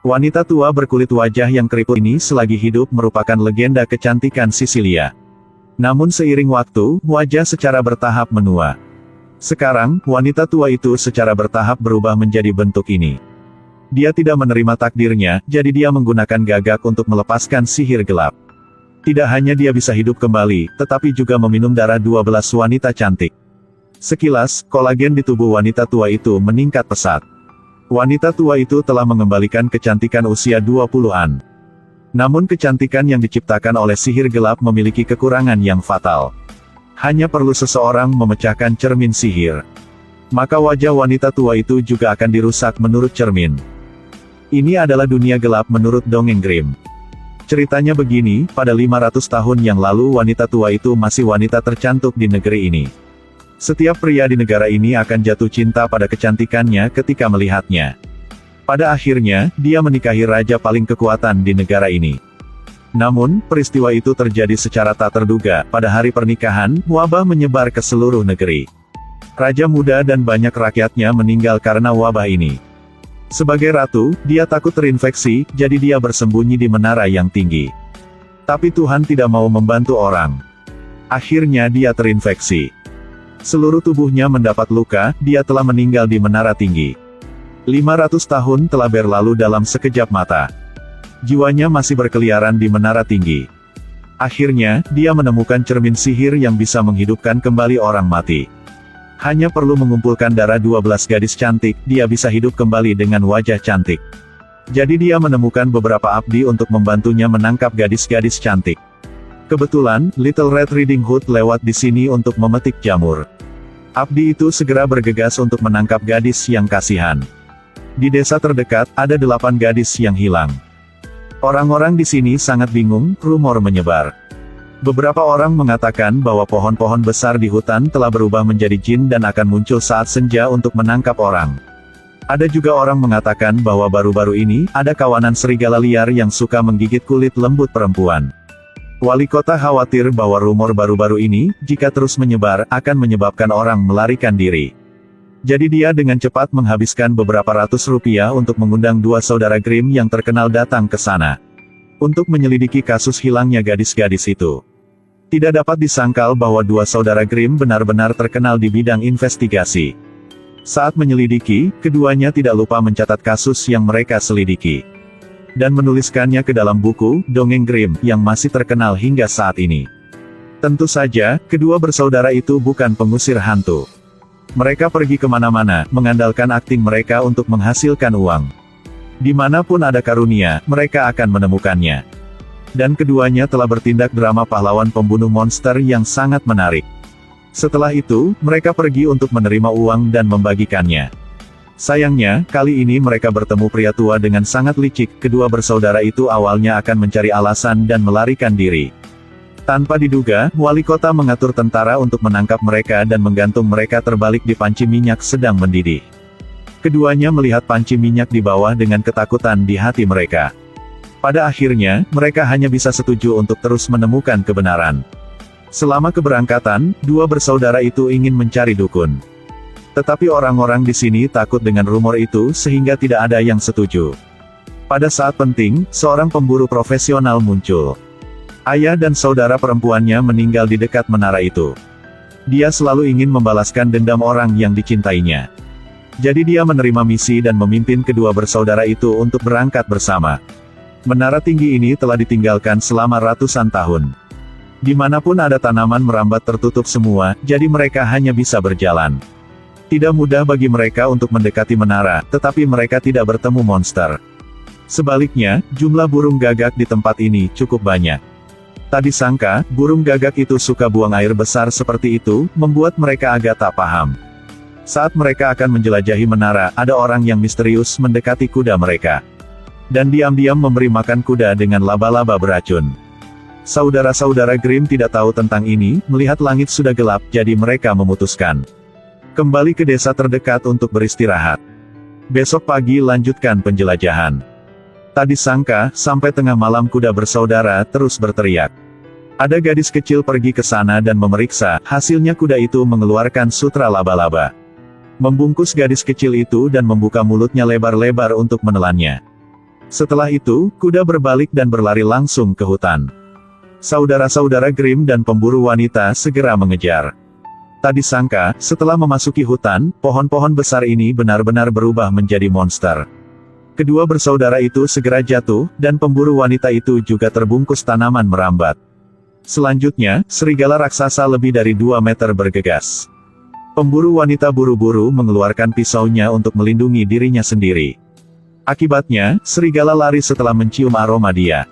Wanita tua berkulit wajah yang keriput ini selagi hidup merupakan legenda kecantikan Sisilia. Namun seiring waktu, wajah secara bertahap menua. Sekarang, wanita tua itu secara bertahap berubah menjadi bentuk ini. Dia tidak menerima takdirnya, jadi dia menggunakan gagak untuk melepaskan sihir gelap. Tidak hanya dia bisa hidup kembali, tetapi juga meminum darah 12 wanita cantik. Sekilas, kolagen di tubuh wanita tua itu meningkat pesat. Wanita tua itu telah mengembalikan kecantikan usia 20-an. Namun kecantikan yang diciptakan oleh sihir gelap memiliki kekurangan yang fatal. Hanya perlu seseorang memecahkan cermin sihir. Maka wajah wanita tua itu juga akan dirusak menurut cermin. Ini adalah dunia gelap menurut dongeng Grimm. Ceritanya begini, pada 500 tahun yang lalu wanita tua itu masih wanita tercantik di negeri ini. Setiap pria di negara ini akan jatuh cinta pada kecantikannya ketika melihatnya. Pada akhirnya, dia menikahi raja paling kekuatan di negara ini. Namun, peristiwa itu terjadi secara tak terduga. Pada hari pernikahan, wabah menyebar ke seluruh negeri. Raja muda dan banyak rakyatnya meninggal karena wabah ini. Sebagai ratu, dia takut terinfeksi, jadi dia bersembunyi di menara yang tinggi. Tapi Tuhan tidak mau membantu orang. Akhirnya dia terinfeksi. Seluruh tubuhnya mendapat luka, dia telah meninggal di menara tinggi. 500 tahun telah berlalu dalam sekejap mata. Jiwanya masih berkeliaran di menara tinggi. Akhirnya, dia menemukan cermin sihir yang bisa menghidupkan kembali orang mati. Hanya perlu mengumpulkan darah 12 gadis cantik, dia bisa hidup kembali dengan wajah cantik. Jadi dia menemukan beberapa abdi untuk membantunya menangkap gadis-gadis cantik. Kebetulan, Little Red Riding Hood lewat di sini untuk memetik jamur. Abdi itu segera bergegas untuk menangkap gadis yang kasihan. Di desa terdekat, ada 8 gadis yang hilang. Orang-orang di sini sangat bingung, rumor menyebar. Beberapa orang mengatakan bahwa pohon-pohon besar di hutan telah berubah menjadi jin dan akan muncul saat senja untuk menangkap orang. Ada juga orang mengatakan bahwa baru-baru ini, ada kawanan serigala liar yang suka menggigit kulit lembut perempuan. Wali kota khawatir bahwa rumor baru-baru ini, jika terus menyebar, akan menyebabkan orang melarikan diri. Jadi dia dengan cepat menghabiskan beberapa ratus rupiah untuk mengundang 2 saudara Grimm yang terkenal datang ke sana. Untuk menyelidiki kasus hilangnya gadis-gadis itu. Tidak dapat disangkal bahwa 2 saudara Grimm benar-benar terkenal di bidang investigasi. Saat menyelidiki, keduanya tidak lupa mencatat kasus yang mereka selidiki. Dan menuliskannya ke dalam buku, Dongeng Grimm, yang masih terkenal hingga saat ini. Tentu saja, kedua bersaudara itu bukan pengusir hantu. Mereka pergi kemana-mana, mengandalkan akting mereka untuk menghasilkan uang. Dimanapun ada karunia, mereka akan menemukannya. Dan keduanya telah bertindak drama pahlawan pembunuh monster yang sangat menarik. Setelah itu, mereka pergi untuk menerima uang dan membagikannya. Sayangnya, kali ini mereka bertemu pria tua dengan sangat licik. Kedua bersaudara itu awalnya akan mencari alasan dan melarikan diri. Tanpa diduga, wali kota mengatur tentara untuk menangkap mereka dan menggantung mereka terbalik di panci minyak sedang mendidih. Keduanya melihat panci minyak di bawah dengan ketakutan di hati mereka. Pada akhirnya, mereka hanya bisa setuju untuk terus menemukan kebenaran. Selama keberangkatan, 2 bersaudara itu ingin mencari dukun. Tetapi orang-orang di sini takut dengan rumor itu sehingga tidak ada yang setuju. Pada saat penting, seorang pemburu profesional muncul. Ayah dan saudara perempuannya meninggal di dekat menara itu. Dia selalu ingin membalaskan dendam orang yang dicintainya. Jadi dia menerima misi dan memimpin kedua bersaudara itu untuk berangkat bersama. Menara tinggi ini telah ditinggalkan selama ratusan tahun. Dimanapun ada tanaman merambat tertutup semua, jadi mereka hanya bisa berjalan. Tidak mudah bagi mereka untuk mendekati menara, tetapi mereka tidak bertemu monster. Sebaliknya, jumlah burung gagak di tempat ini cukup banyak. Tak disangka, burung gagak itu suka buang air besar seperti itu, membuat mereka agak tak paham. Saat mereka akan menjelajahi menara, ada orang yang misterius mendekati kuda mereka. Dan diam-diam memberi makan kuda dengan laba-laba beracun. Saudara-saudara Grimm tidak tahu tentang ini, melihat langit sudah gelap, jadi mereka memutuskan kembali ke desa terdekat untuk beristirahat. Besok pagi lanjutkan penjelajahan. Tak disangka, sampai tengah malam kuda bersaudara terus berteriak. Ada gadis kecil pergi ke sana dan memeriksa, hasilnya kuda itu mengeluarkan sutra laba-laba. Membungkus gadis kecil itu dan membuka mulutnya lebar-lebar untuk menelannya. Setelah itu, kuda berbalik dan berlari langsung ke hutan. Saudara-saudara Grimm dan pemburu wanita segera mengejar. Tak disangka, setelah memasuki hutan, pohon-pohon besar ini benar-benar berubah menjadi monster. Kedua bersaudara itu segera jatuh, dan pemburu wanita itu juga terbungkus tanaman merambat. Selanjutnya, serigala raksasa lebih dari 2 meter bergegas. Pemburu wanita buru-buru mengeluarkan pisaunya untuk melindungi dirinya sendiri. Akibatnya, serigala lari setelah mencium aroma dia.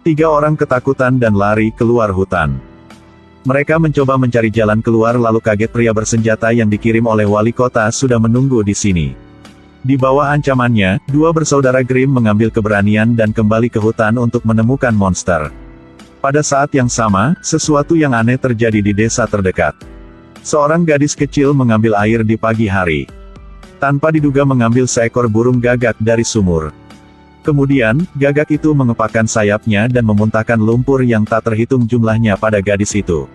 3 orang ketakutan dan lari keluar hutan. Mereka mencoba mencari jalan keluar lalu kaget pria bersenjata yang dikirim oleh wali kota sudah menunggu di sini. Di bawah ancamannya, 2 bersaudara Grimm mengambil keberanian dan kembali ke hutan untuk menemukan monster. Pada saat yang sama, sesuatu yang aneh terjadi di desa terdekat. Seorang gadis kecil mengambil air di pagi hari. Tanpa diduga mengambil seekor burung gagak dari sumur. Kemudian, gagak itu mengepakkan sayapnya dan memuntahkan lumpur yang tak terhitung jumlahnya pada gadis itu.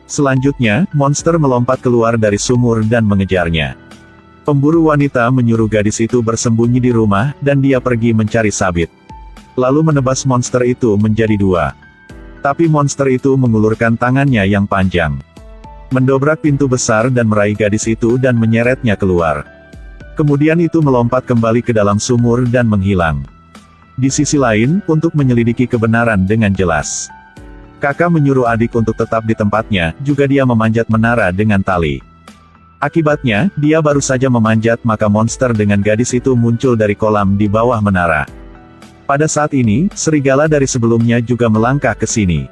Selanjutnya, monster melompat keluar dari sumur dan mengejarnya. Pemburu wanita menyuruh gadis itu bersembunyi di rumah, dan dia pergi mencari sabit. Lalu menebas monster itu menjadi 2. Tapi monster itu mengulurkan tangannya yang panjang. Mendobrak pintu besar dan meraih gadis itu dan menyeretnya keluar. Kemudian itu melompat kembali ke dalam sumur dan menghilang. Di sisi lain, untuk menyelidiki kebenaran dengan jelas. Kakak menyuruh adik untuk tetap di tempatnya, juga dia memanjat menara dengan tali. Akibatnya, dia baru saja memanjat maka monster dengan gadis itu muncul dari kolam di bawah menara. Pada saat ini, serigala dari sebelumnya juga melangkah ke sini.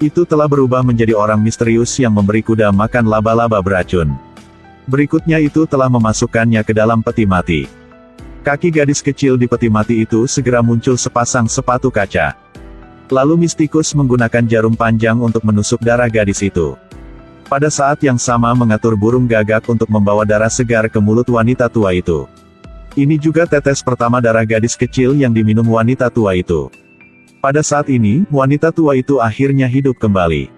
Itu telah berubah menjadi orang misterius yang memberi kuda makan laba-laba beracun. Berikutnya itu telah memasukkannya ke dalam peti mati. Kaki gadis kecil di peti mati itu segera muncul sepasang sepatu kaca. Lalu Mistikus menggunakan jarum panjang untuk menusuk darah gadis itu. Pada saat yang sama mengatur burung gagak untuk membawa darah segar ke mulut wanita tua itu. Ini juga tetes pertama darah gadis kecil yang diminum wanita tua itu. Pada saat ini, wanita tua itu akhirnya hidup kembali.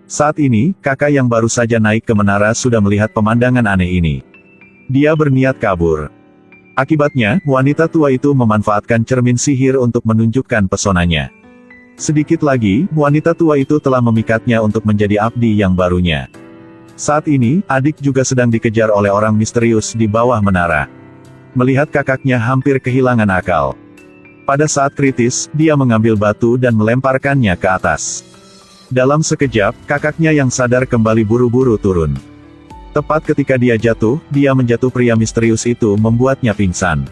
Saat ini, kakak yang baru saja naik ke menara sudah melihat pemandangan aneh ini. Dia berniat kabur. Akibatnya, wanita tua itu memanfaatkan cermin sihir untuk menunjukkan pesonanya. Sedikit lagi, wanita tua itu telah memikatnya untuk menjadi abdi yang barunya. Saat ini, adik juga sedang dikejar oleh orang misterius di bawah menara. Melihat kakaknya hampir kehilangan akal. Pada saat kritis, dia mengambil batu dan melemparkannya ke atas. Dalam sekejap, kakaknya yang sadar kembali buru-buru turun. Tepat ketika dia jatuh, dia menjatuh pria misterius itu membuatnya pingsan.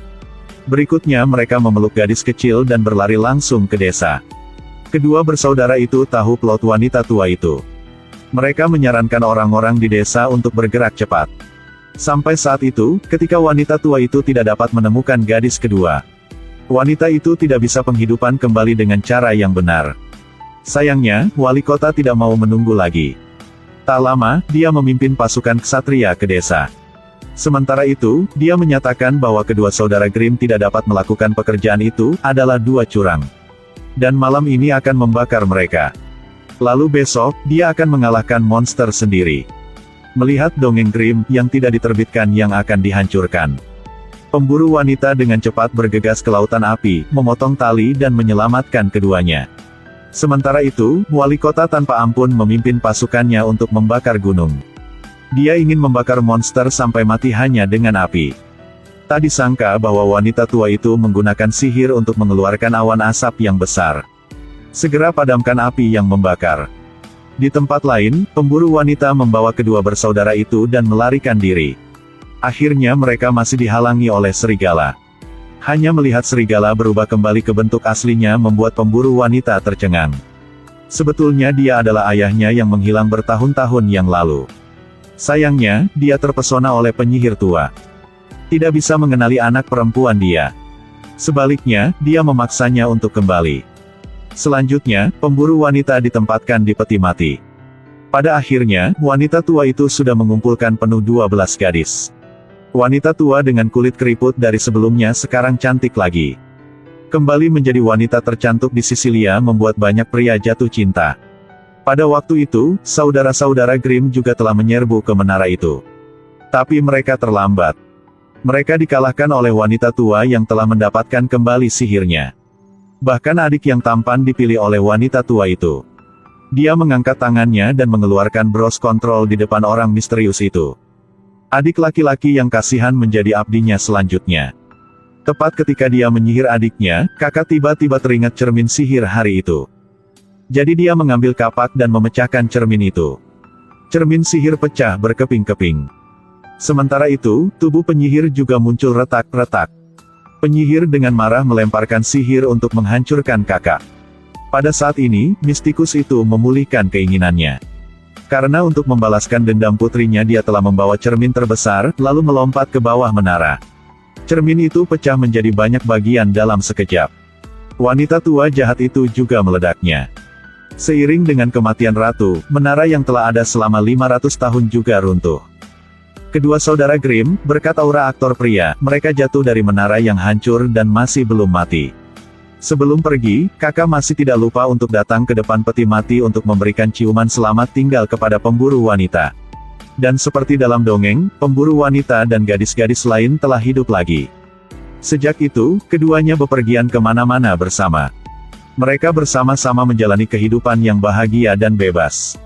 Berikutnya mereka memeluk gadis kecil dan berlari langsung ke desa. Kedua bersaudara itu tahu plot wanita tua itu. Mereka menyarankan orang-orang di desa untuk bergerak cepat. Sampai saat itu, ketika wanita tua itu tidak dapat menemukan gadis kedua. Wanita itu tidak bisa penghidupan kembali dengan cara yang benar. Sayangnya, wali kota tidak mau menunggu lagi. Tak lama, dia memimpin pasukan ksatria ke desa. Sementara itu, dia menyatakan bahwa kedua saudara Grimm tidak dapat melakukan pekerjaan itu, adalah 2 curang. Dan malam ini akan membakar mereka. Lalu besok, dia akan mengalahkan monster sendiri. Melihat dongeng Grimm yang tidak diterbitkan yang akan dihancurkan. Pemburu wanita dengan cepat bergegas ke lautan api, memotong tali dan menyelamatkan keduanya. Sementara itu, wali kota tanpa ampun memimpin pasukannya untuk membakar gunung. Dia ingin membakar monster sampai mati hanya dengan api. Tak disangka bahwa wanita tua itu menggunakan sihir untuk mengeluarkan awan asap yang besar. Segera padamkan api yang membakar. Di tempat lain, pemburu wanita membawa kedua bersaudara itu dan melarikan diri. Akhirnya mereka masih dihalangi oleh serigala. Hanya melihat serigala berubah kembali ke bentuk aslinya membuat pemburu wanita tercengang. Sebetulnya dia adalah ayahnya yang menghilang bertahun-tahun yang lalu. Sayangnya, dia terpesona oleh penyihir tua. Tidak bisa mengenali anak perempuan dia. Sebaliknya, dia memaksanya untuk kembali. Selanjutnya, pemburu wanita ditempatkan di peti mati. Pada akhirnya, wanita tua itu sudah mengumpulkan penuh 12 gadis. Wanita tua dengan kulit keriput dari sebelumnya sekarang cantik lagi. Kembali menjadi wanita tercantik di Sisilia membuat banyak pria jatuh cinta. Pada waktu itu, saudara-saudara Grimm juga telah menyerbu ke menara itu. Tapi mereka terlambat. Mereka dikalahkan oleh wanita tua yang telah mendapatkan kembali sihirnya. Bahkan adik yang tampan dipilih oleh wanita tua itu. Dia mengangkat tangannya dan mengeluarkan bros kontrol di depan orang misterius itu. Adik laki-laki yang kasihan menjadi abdinya selanjutnya. Tepat ketika dia menyihir adiknya, kakak tiba-tiba teringat cermin sihir hari itu. Jadi dia mengambil kapak dan memecahkan cermin itu. Cermin sihir pecah berkeping-keping. Sementara itu, tubuh penyihir juga muncul retak-retak. Penyihir dengan marah melemparkan sihir untuk menghancurkan kakak. Pada saat ini, mistikus itu memulihkan keinginannya. Karena untuk membalaskan dendam putrinya dia telah membawa cermin terbesar, lalu melompat ke bawah menara. Cermin itu pecah menjadi banyak bagian dalam sekejap. Wanita tua jahat itu juga meledaknya. Seiring dengan kematian ratu, menara yang telah ada selama 500 tahun juga runtuh. Kedua saudara Grimm, berkat aura aktor pria, mereka jatuh dari menara yang hancur dan masih belum mati. Sebelum pergi, kakak masih tidak lupa untuk datang ke depan peti mati untuk memberikan ciuman selamat tinggal kepada pemburu wanita. Dan seperti dalam dongeng, pemburu wanita dan gadis-gadis lain telah hidup lagi. Sejak itu, keduanya bepergian kemana-mana bersama. Mereka bersama-sama menjalani kehidupan yang bahagia dan bebas.